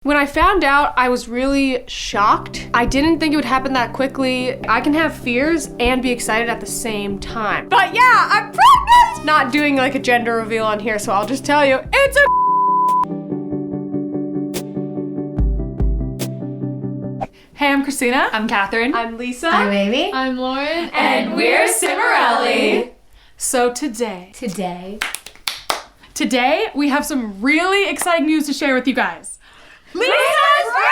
When I found out, I was really shocked. I didn't think it would happen that quickly. I can have fears and be excited at the same time. But yeah, I'm pregnant! Not doing like a gender reveal on here, so I'll just tell you, it's a Hey, I'm Christina. I'm Catherine. I'm Lisa. I'm Amy. I'm Lauren. And we're Cimorelli. So today Today, we have some really exciting news to share with you guys. Lisa's pregnant!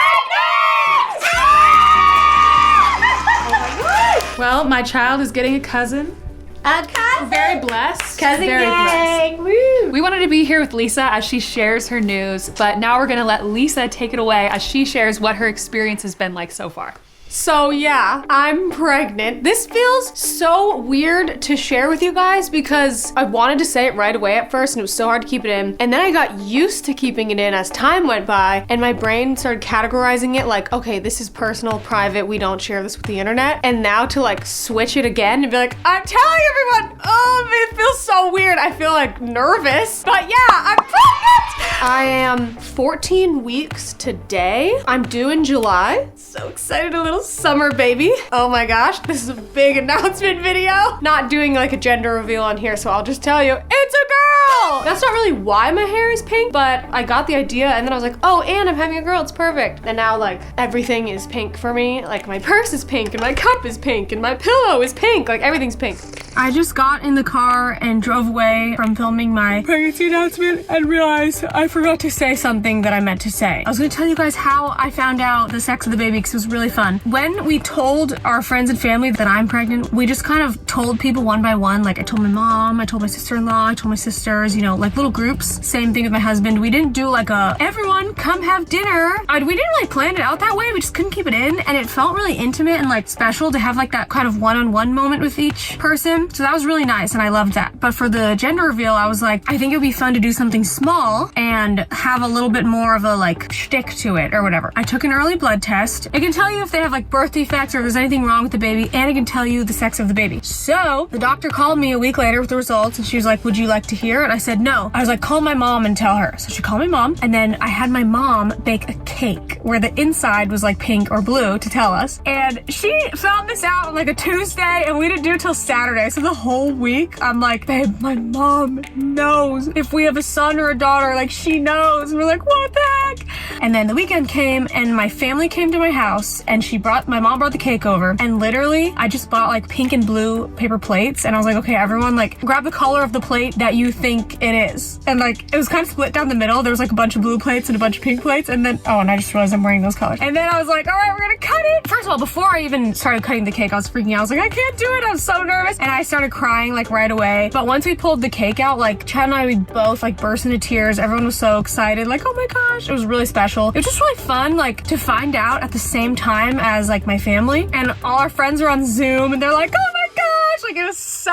Well, my child is getting a cousin. A cousin. Very blessed. Cousin Very gang. blessed. Woo. We wanted to be here with Lisa as she shares her news, but now we're gonna let Lisa take it away as she shares what her experience has been like so far. So yeah, I'm pregnant. This feels so weird to share with you guys because I wanted to say it right away at first and it was so hard to keep it in. And then I got used to keeping it in as time went by and my brain started categorizing it like, okay, this is personal, private, we don't share this with the internet. And now to like switch it again and be like, I'm telling everyone, oh, it feels so weird. I feel like nervous, but yeah, I'm pregnant. I am 14 weeks today. I'm due in July. So excited, a little summer baby. Oh my gosh, this is a big announcement video. Not doing like a gender reveal on here, so I'll just tell you, it's a girl! That's not really why my hair is pink, but I got the idea and then I was like, oh, and I'm having a girl, it's perfect. And now like everything is pink for me. Like my purse is pink and my cup is pink and my pillow is pink, like everything's pink. I just got in the car and drove away from filming my pregnancy announcement and realized I forgot to say something that I meant to say. I was gonna tell you guys how I found out the sex of the baby because it was really fun. When we told our friends and family that I'm pregnant, we just kind of told people one by one. Like I told my mom, I told my sister-in-law, I told my sisters, you know, like little groups. Same thing with my husband. We didn't do like a, everyone come have dinner. We didn't really plan it out that way. We just couldn't keep it in. And it felt really intimate and like special to have like that kind of one-on-one moment with each person. So that was really nice and I loved that. But for the gender reveal, I was like, I think it would be fun to do something small and have a little bit more of a like shtick to it or whatever. I took an early blood test. It can tell you if they have like birth defects or if there's anything wrong with the baby, and it can tell you the sex of the baby. So the doctor called me a week later with the results and she was like, would you like to hear? And I said, no. I was like, call my mom and tell her. So she called my mom and then I had my mom bake a cake where the inside was like pink or blue to tell us. And she found this out on like a Tuesday and we didn't do it till Saturday. So the whole week I'm like, babe, my mom knows if we have a son or a daughter, like she knows. And we're like, what the heck? And then the weekend came and my family came to my house and my mom brought the cake over and literally I just bought like pink and blue paper plates and I was like, okay, everyone like grab the color of the plate that you think it is. And like it was kind of split down the middle. There was like a bunch of blue plates and a bunch of pink plates and then, oh, and I just realized I'm wearing those colors. And then I was like, all right, we're gonna cut it. First of all, before I even started cutting the cake, I was freaking out. I was like, I can't do it. I'm so nervous. And I started crying like right away. But once we pulled the cake out, like Chad and I, we both like burst into tears. Everyone was so excited. Like, oh my gosh, it was really special. It was just really fun, like to find out at the same time as like my family and all our friends are on Zoom and they're like, oh my gosh, like it was so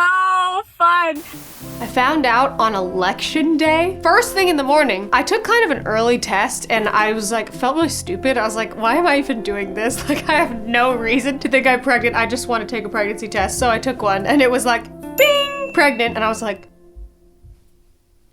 fun. I found out on election day, first thing in the morning. I took kind of an early test and I was like, felt really stupid. I was like, why am I even doing this? Like I have no reason to think I'm pregnant. I just want to take a pregnancy test. So I took one and it was like, bing, pregnant. And I was like,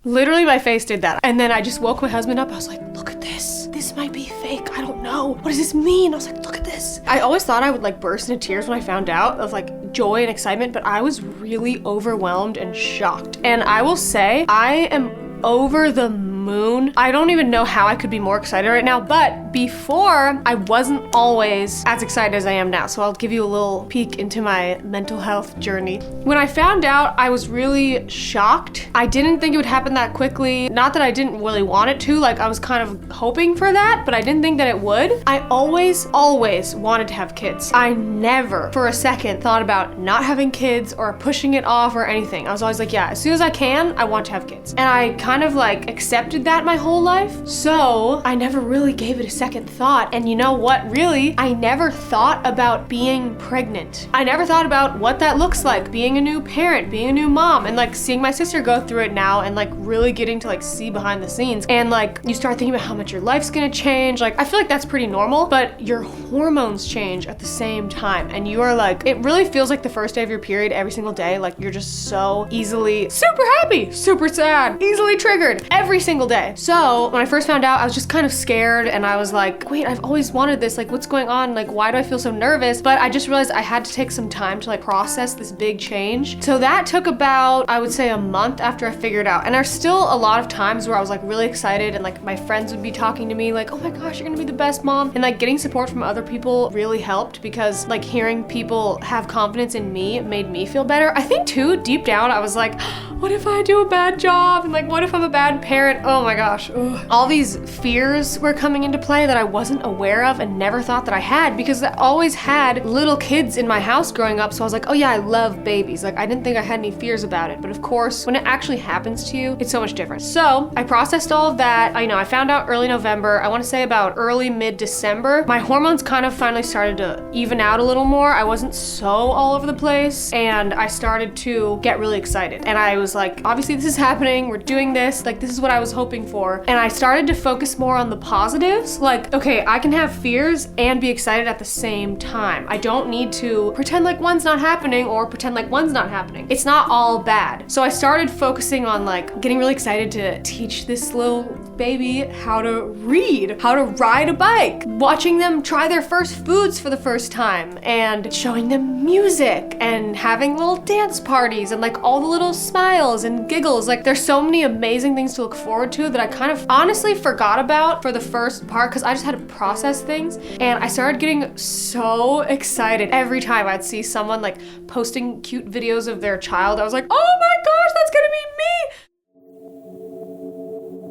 literally my face did that. And then I just woke my husband up. I was like, look at this. This might be fake. I don't know. What does this mean? I was like, look at this. I always thought I would like burst into tears when I found out of like joy and excitement, but I was really overwhelmed and shocked. And I will say, I am over the moon. I don't even know how I could be more excited right now, but before I wasn't always as excited as I am now. So I'll give you a little peek into my mental health journey. When I found out, I was really shocked. I didn't think it would happen that quickly. Not that I didn't really want it to, like I was kind of hoping for that, but I didn't think that it would. I always wanted to have kids. I never for a second thought about not having kids or pushing it off or anything. I was always like, yeah, as soon as I can, I want to have kids. And I kind of like accepted that my whole life. So I never really gave it a second thought. And you know what, really, I never thought about being pregnant. I never thought about what that looks like, being a new parent, being a new mom, and like seeing my sister go through it now and like really getting to like see behind the scenes. And like you start thinking about how much your life's gonna change. Like I feel like that's pretty normal, but your hormones change at the same time. And you are like, it really feels like the first day of your period every single day. Like you're just so easily super happy, super sad, easily triggered every single single day. So when I first found out, I was just kind of scared and I was like, wait, I've always wanted this. Like, what's going on? Like, why do I feel so nervous? But I just realized I had to take some time to like process this big change. So that took about, I would say, a month after I figured out. And there's still a lot of times where I was like really excited and like my friends would be talking to me like, oh my gosh, you're gonna be the best mom. And like getting support from other people really helped because like hearing people have confidence in me made me feel better. I think too, deep down, I was like, what if I do a bad job? And like, what if I'm a bad parent? Oh my gosh. Ugh. All these fears were coming into play that I wasn't aware of and never thought that I had because I always had little kids in my house growing up. So I was like, oh yeah, I love babies. Like I didn't think I had any fears about it. But of course, when it actually happens to you, it's so much different. So I processed all of that. I found out early November. I want to say about early mid-December. My hormones kind of finally started to even out a little more. I wasn't so all over the place and I started to get really excited. And I was like, obviously this is happening. We're doing this. Like this is what I was hoping for. And I started to focus more on the positives. Like, okay, I can have fears and be excited at the same time. I don't need to pretend like one's not happening or pretend like one's not happening. It's not all bad. So I started focusing on like getting really excited to teach this little baby how to read, how to ride a bike, watching them try their first foods for the first time and showing them music and having little dance parties and like all the little smiles and giggles. Like there's so many amazing things to look forward to that I kind of honestly forgot about for the first part because I just had to process things. And I started getting so excited every time I'd see someone like posting cute videos of their child. I was like, oh my gosh, that's gonna be me.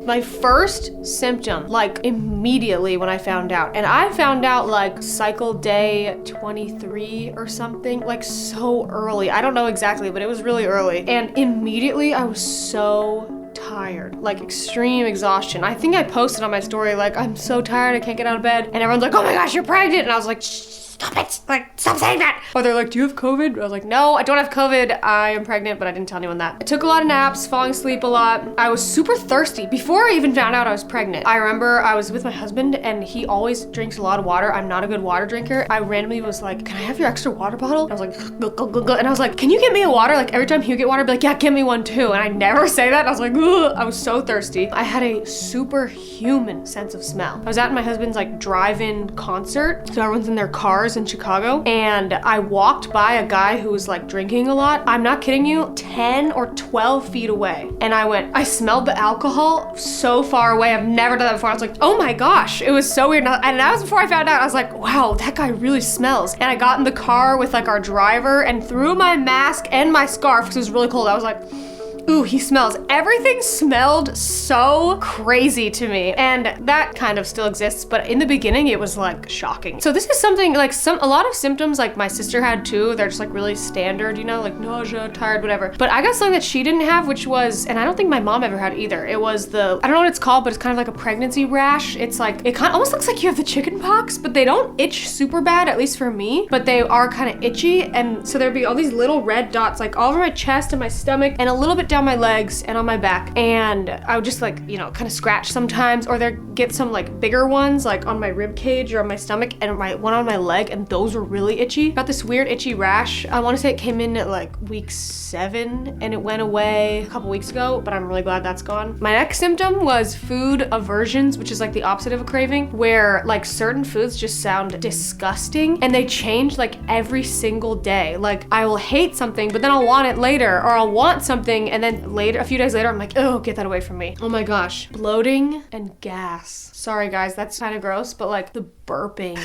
My first symptom, like immediately when I found out, and I found out like cycle day 23 or something, like so early. I don't know exactly, but it was really early. And immediately I was so tired, like extreme exhaustion. I think I posted on my story, like, I'm so tired, I can't get out of bed. And everyone's like, oh my gosh, you're pregnant. And I was like, shh. Stop it! Like, stop saying that! Or they're like, do you have COVID? I was like, no, I don't have COVID. I am pregnant, but I didn't tell anyone that. I took a lot of naps, falling asleep a lot. I was super thirsty. Before I even found out I was pregnant, I remember I was with my husband and he always drinks a lot of water. I'm not a good water drinker. I randomly was like, can I have your extra water bottle? I was like, and I was like, can you get me a water? Like every time he would get water, I'd be like, yeah, give me one too. And I never say that. And I was like, ugh. I was so thirsty. I had a superhuman sense of smell. I was at my husband's like drive-in concert. So everyone's in their cars in Chicago. And I walked by a guy who was like drinking a lot. I'm not kidding you, 10 or 12 feet away. And I smelled the alcohol so far away. I've never done that before. I was like, oh my gosh, it was so weird. And that was before I found out. I was like, wow, that guy really smells. And I got in the car with like our driver and threw my mask and my scarf because it was really cold. I was like, ooh, he smells. Everything smelled so crazy to me. And that kind of still exists, but in the beginning it was like shocking. So this is something like a lot of symptoms like my sister had too. They're just like really standard, you know, like nausea, tired, whatever. But I got something that she didn't have, which was, and I don't think my mom ever had either. It was I don't know what it's called, but it's kind of like a pregnancy rash. It's like, it kind of almost looks like you have the chicken pox, but they don't itch super bad, at least for me, but they are kind of itchy. And so there'd be all these little red dots like all over my chest and my stomach and a little bit down my legs and on my back. And I would just like, you know, kind of scratch sometimes, or there get some like bigger ones like on my rib cage or on my stomach and one on my leg, and those were really itchy. Got this weird itchy rash. I want to say it came in at like week 7 and it went away a couple weeks ago, but I'm really glad that's gone. My next symptom was food aversions, which is like the opposite of a craving, where like certain foods just sound disgusting and they change like every single day. Like I will hate something, but then I'll want it later, or I'll want something and then later, a few days later, I'm like, oh, get that away from me. Oh my gosh. Bloating and gas. Sorry guys, that's kind of gross, but like the burping.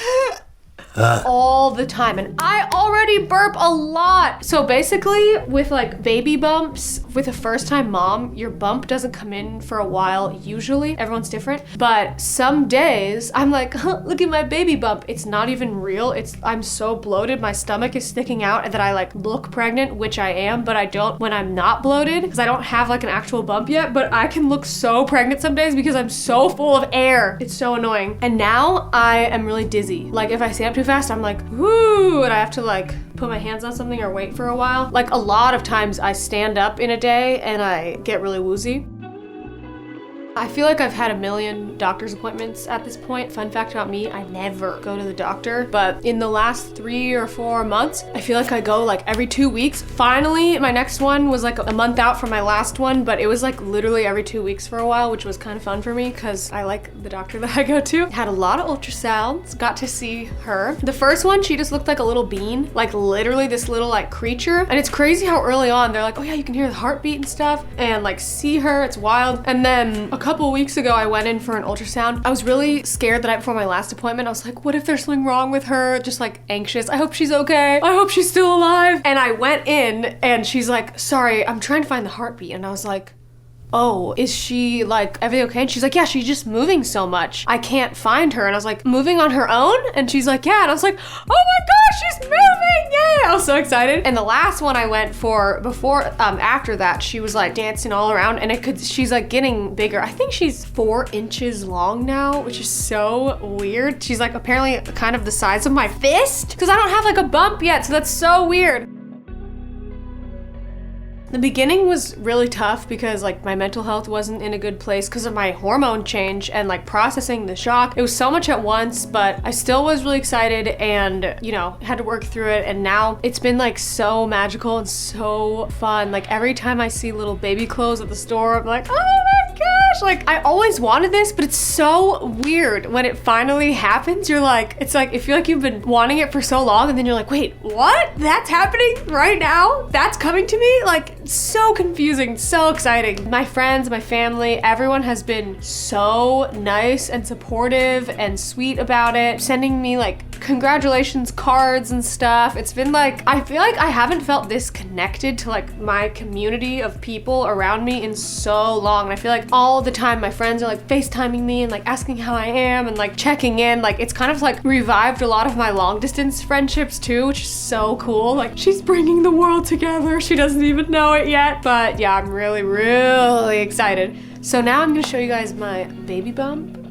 All the time, and I already burp a lot. So basically with like baby bumps, with a first-time mom, your bump doesn't come in for a while usually. Everyone's different, but some days I'm like, huh, look at my baby bump. It's not even real. I'm so bloated, my stomach is sticking out, and that I like look pregnant, which I am, but I don't when I'm not bloated because I don't have like an actual bump yet. But I can look so pregnant some days because I'm so full of air. It's so annoying. And now I am really dizzy. Like if I stand up too fast, I'm like, whoo, and I have to like put my hands on something or wait for a while. Like a lot of times I stand up in a day and I get really woozy. I feel like I've had a million doctor's appointments at this point. Fun fact about me, I never go to the doctor, but in the last 3 or 4 months, I feel like I go like every 2 weeks. Finally, my next one was like a month out from my last one, but it was like literally every 2 weeks for a while, which was kind of fun for me because I like the doctor that I go to. Had a lot of ultrasounds, got to see her. The first one, she just looked like a little bean, like literally this little like creature. And it's crazy how early on they're like, oh yeah, you can hear the heartbeat and stuff and like see her, it's wild. And then a couple weeks ago, I went in for an ultrasound. I was really scared the night before my last appointment. I was like, what if there's something wrong with her? Just like anxious. I hope she's okay. I hope she's still alive. And I went in and she's like, sorry, I'm trying to find the heartbeat. And I was like, oh, is she like everything okay? And she's like, yeah, she's just moving so much. I can't find her. And I was like, moving on her own? And she's like, yeah. And I was like, oh my gosh, she's moving. Yay. I was so excited. And the last one I went for after that, she was like dancing all around and she's like getting bigger. I think she's 4 inches long now, which is so weird. She's like apparently kind of the size of my fist because I don't have like a bump yet. So that's so weird. The beginning was really tough because like my mental health wasn't in a good place because of my hormone change and like processing the shock. It was so much at once, but I still was really excited and, you know, had to work through it. And now it's been like so magical and so fun. Like every time I see little baby clothes at the store, I'm like, oh my gosh, like I always wanted this, but it's so weird when it finally happens. You're like, it's like, you feel like you've been wanting it for so long and then you're like, wait, what? That's happening right now? That's coming to me? Like, so confusing, so exciting. My friends, my family, everyone has been so nice and supportive and sweet about it, sending me like congratulations cards and stuff. It's been like, I feel like I haven't felt this connected to like my community of people around me in so long. And I feel like all the time my friends are like FaceTiming me and like asking how I am and like checking in. Like it's kind of like revived a lot of my long distance friendships too, which is so cool. Like she's bringing the world together. She doesn't even know it yet, but yeah, I'm really, really excited. So now I'm gonna show you guys my baby bump.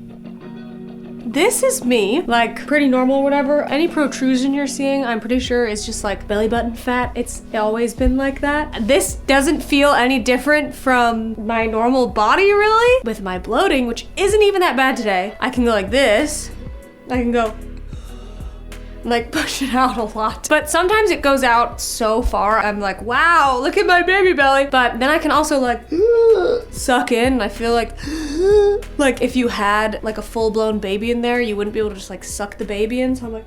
This is me, like pretty normal, whatever. Any protrusion you're seeing, I'm pretty sure is just like belly button fat. It's always been like that. This doesn't feel any different from my normal body really. With my bloating, which isn't even that bad today, I can go like this. I can go like push it out a lot. But sometimes it goes out so far, I'm like, wow, look at my baby belly. But then I can also like suck in. I feel like if you had like a full-blown baby in there, you wouldn't be able to just like suck the baby in. So I'm like,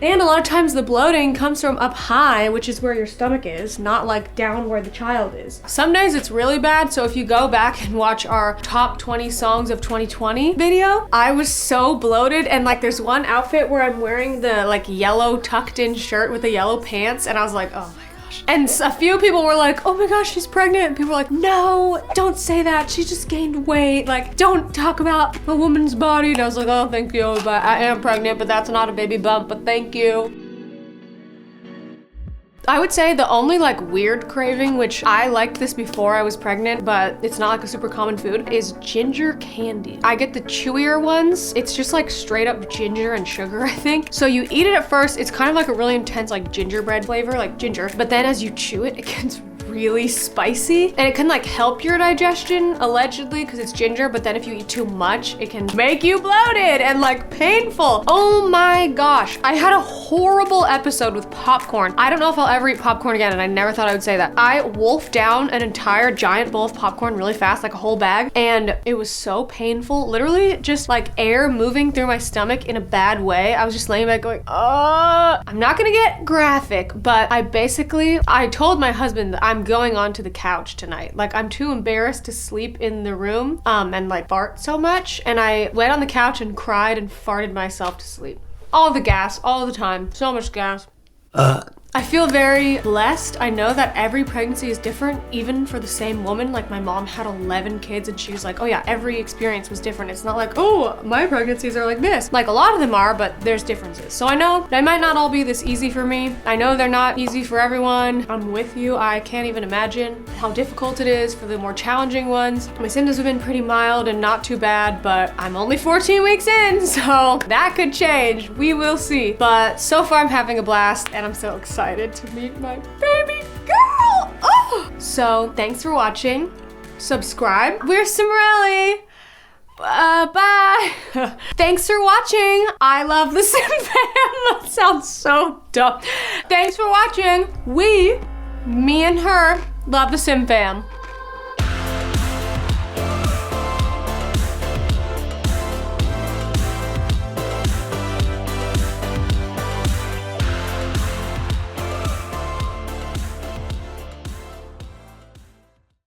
and a lot of times the bloating comes from up high, which is where your stomach is, not like down where the child is. Some days it's really bad, so if you go back and watch our top 20 songs of 2020 video, I was so bloated, and like there's one outfit where I'm wearing the like yellow tucked in shirt with the yellow pants, and I was like, oh my gosh. And a few people were like, oh my gosh, she's pregnant. And people were like, no, don't say that. She just gained weight. Like, don't talk about a woman's body. And I was like, oh, thank you. But I am pregnant, but that's not a baby bump, but thank you. I would say the only like weird craving, which I liked this before I was pregnant, but it's not like a super common food, is ginger candy. I get the chewier ones. It's just like straight up ginger and sugar, I think. So you eat it at first, it's kind of like a really intense like gingerbread flavor, like ginger. But then as you chew it, it gets really spicy and it can like help your digestion allegedly because it's ginger, but then if you eat too much it can make you bloated and like painful. Oh my gosh, I had a horrible episode with popcorn. I don't know if I'll ever eat popcorn again, and I never thought I would say that. I wolfed down an entire giant bowl of popcorn really fast, like a whole bag, and it was so painful. Literally just like air moving through my stomach in a bad way. I was just laying back going, I'm not gonna get graphic, but I told my husband that I'm going onto the couch tonight. Like I'm too embarrassed to sleep in the room and like fart so much. And I went on the couch and cried and farted myself to sleep. All the gas, all the time, so much gas. I feel very blessed. I know that every pregnancy is different, even for the same woman. Like my mom had 11 kids and she was like, oh yeah, every experience was different. It's not like, oh, my pregnancies are like this. Like a lot of them are, but there's differences. So I know they might not all be this easy for me. I know they're not easy for everyone. I'm with you. I can't even imagine how difficult it is for the more challenging ones. My symptoms have been pretty mild and not too bad, but I'm only 14 weeks in, so that could change. We will see. But so far I'm having a blast and I'm so excited to meet my baby girl. Oh! So thanks for watching. Subscribe. We're Cimorelli. Bye. Thanks for watching. I love the Sim Fam. That sounds so dumb. Thanks for watching. Me and her, love the Sim Fam.